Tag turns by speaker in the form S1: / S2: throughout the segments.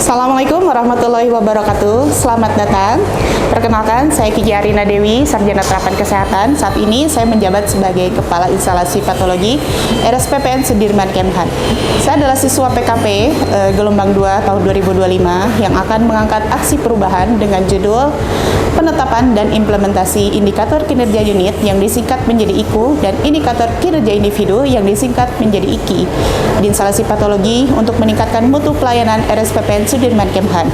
S1: Assalamualaikum warahmatullahi wabarakatuh. Selamat datang. Perkenalkan, saya Kiki Arina Dewi, Sarjana Terapan Kesehatan. Saat ini saya menjabat sebagai Kepala Instalasi Patologi RSPPN Sudirman Kemhan. Saya adalah siswa PKP gelombang 2 tahun 2025 yang akan mengangkat aksi perubahan dengan judul Penetapan dan Implementasi Indikator Kinerja Unit yang disingkat menjadi IKU dan Indikator Kinerja Individu yang disingkat menjadi IKI di instalasi patologi untuk meningkatkan mutu pelayanan RSPPN Sudirman Kemhan.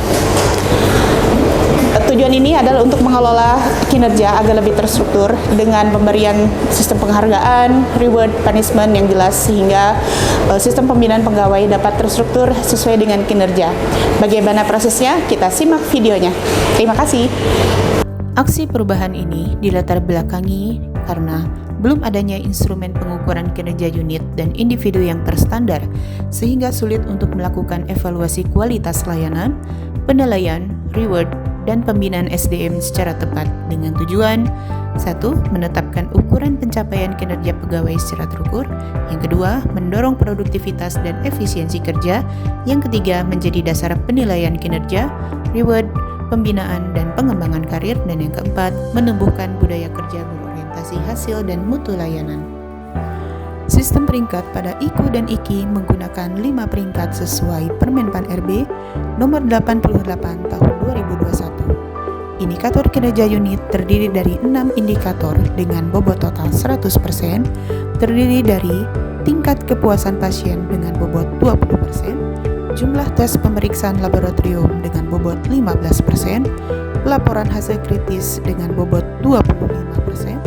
S1: Tujuan ini adalah untuk mengelola kinerja agar lebih terstruktur dengan pemberian sistem penghargaan, reward, punishment yang jelas sehingga sistem pembinaan pegawai dapat terstruktur sesuai dengan kinerja. Bagaimana prosesnya? Kita simak videonya. Terima kasih.
S2: Aksi perubahan ini dilatar belakangi karena belum adanya instrumen pengukuran kinerja unit dan individu yang terstandar, sehingga sulit untuk melakukan evaluasi kualitas layanan, penilaian, reward, dan pembinaan SDM secara tepat dengan tujuan 1. Menetapkan ukuran pencapaian kinerja pegawai secara terukur. Yang kedua, mendorong produktivitas dan efisiensi kerja. Yang ketiga, menjadi dasar penilaian kinerja, reward, pembinaan dan pengembangan karir. Dan yang keempat, menumbuhkan budaya kerja berorientasi hasil dan mutu layanan. Sistem peringkat pada IKU dan IKI menggunakan 5 peringkat sesuai Permenpan RB nomor 88 tahun 2021. Indikator kinerja unit terdiri dari 6 indikator dengan bobot total 100%, terdiri dari tingkat kepuasan pasien dengan bobot 20%, jumlah tes pemeriksaan laboratorium dengan bobot 15%, pelaporan hasil kritis dengan bobot 25%,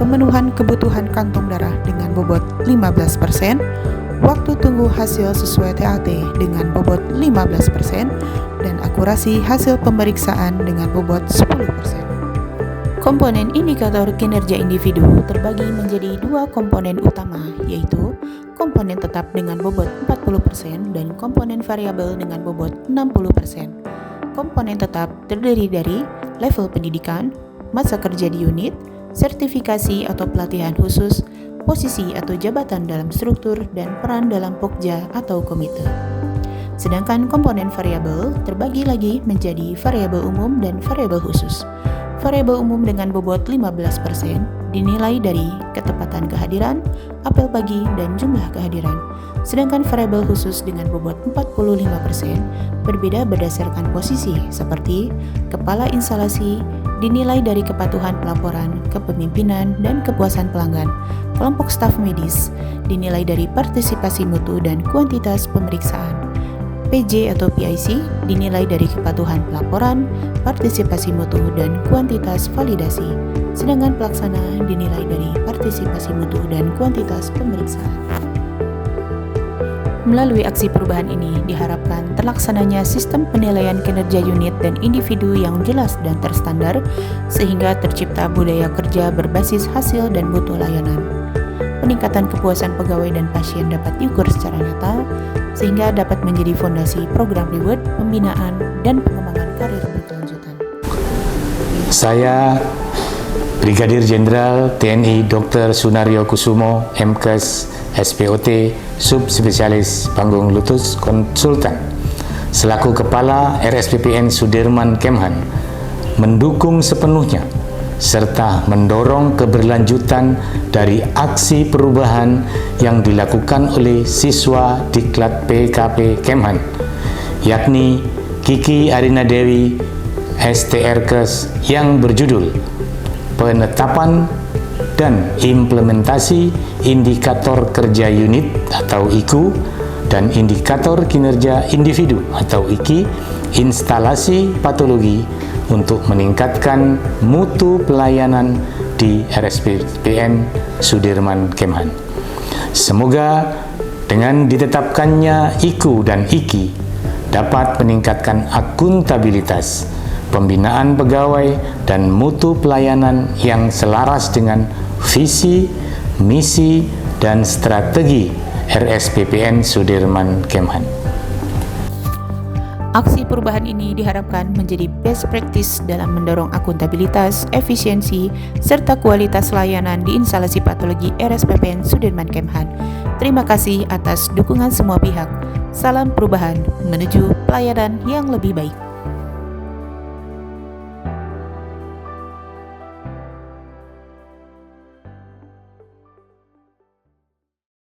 S2: pemenuhan kebutuhan kantong darah dengan bobot 15%, waktu tunggu hasil sesuai TAT dengan bobot 15%, dan akurasi hasil pemeriksaan dengan bobot 10%. Komponen indikator kinerja individu terbagi menjadi 2 komponen utama, yaitu komponen tetap dengan bobot 40% dan komponen variabel dengan bobot 60%. Komponen tetap terdiri dari level pendidikan, masa kerja di unit, sertifikasi atau pelatihan khusus, posisi atau jabatan dalam struktur, dan peran dalam pokja atau komite. Sedangkan komponen variabel terbagi lagi menjadi variabel umum dan variabel khusus. Variabel umum dengan bobot 15% dinilai dari ketepatan kehadiran, apel pagi, dan jumlah kehadiran. Sedangkan variabel khusus dengan bobot 45% berbeda berdasarkan posisi, seperti kepala instalasi dinilai dari kepatuhan pelaporan, kepemimpinan, dan kepuasan pelanggan. Kelompok staf medis dinilai dari partisipasi mutu dan kuantitas pemeriksaan. PJ atau PIC dinilai dari kepatuhan pelaporan, partisipasi mutu, dan kuantitas validasi. Sedangkan pelaksana dinilai dari partisipasi mutu dan kuantitas pemeriksaan. Melalui aksi perubahan ini diharapkan terlaksananya sistem penilaian kinerja unit dan individu yang jelas dan terstandar sehingga tercipta budaya kerja berbasis hasil dan mutu layanan. Peningkatan kepuasan pegawai dan pasien dapat diukur secara nyata sehingga dapat menjadi fondasi program reward, pembinaan, dan pengembangan karir berkelanjutan.
S3: Saya Brigadir Jenderal TNI Dr. Sunaryo Kusumo, MKes, SPOT, Subspesialis Panggung Lutut Konsultan, selaku Kepala RSPPN Sudirman Kemhan, mendukung sepenuhnya serta mendorong keberlanjutan dari aksi perubahan yang dilakukan oleh siswa Diklat PKP Kemhan, yakni Kiki Arina Dewi, STRkes, yang berjudul Penetapan dan Implementasi Indikator Kerja Unit atau IKU dan Indikator Kinerja Individu atau IKI instalasi patologi untuk meningkatkan mutu pelayanan di RSPPN Sudirman Kemhan. Semoga dengan ditetapkannya IKU dan IKI dapat meningkatkan akuntabilitas, pembinaan pegawai, dan mutu pelayanan yang selaras dengan visi, misi, dan strategi RSPPN Sudirman Kemhan.
S2: Aksi perubahan ini diharapkan menjadi best practice dalam mendorong akuntabilitas, efisiensi, serta kualitas layanan di instalasi patologi RSPPN Sudirman Kemhan. Terima kasih atas dukungan semua pihak. Salam perubahan menuju pelayanan yang lebih baik.